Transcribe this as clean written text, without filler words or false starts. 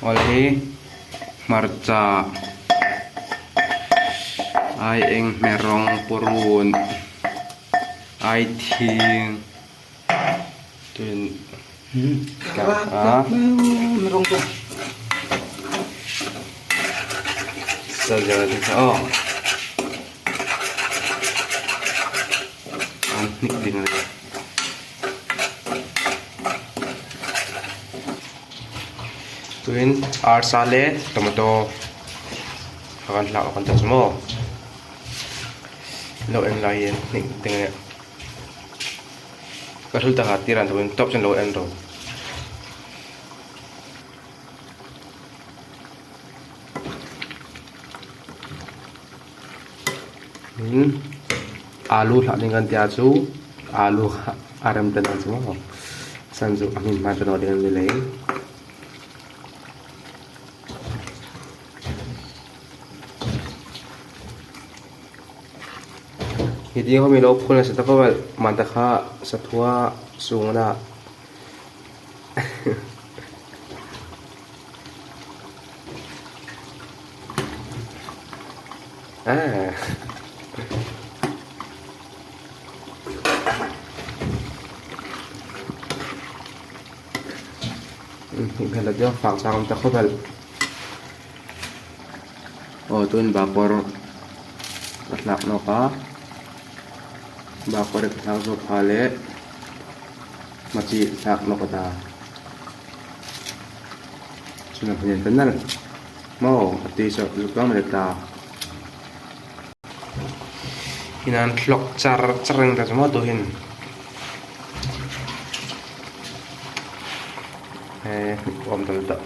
oleh marca ai eng merong purun ai thing tun merong tuh saja oh nik dengan tuin arsale tomato akan lakukan semua lo en lain nik dengan resulta hatiran tuin top sen lo en ro alu lah dengan tiasu alu aram dan semua sanju amin mantau dengan nilai jadi kami lo pun nasi tak kau mantaka setua sungna Kalau dia fakta tak kau oh tuin bakor keslak noka bakor keslak so kale masih sak noka ta sudah punya benar mau arti so juga mereka hinan klok cereng tak semua tuhin om tak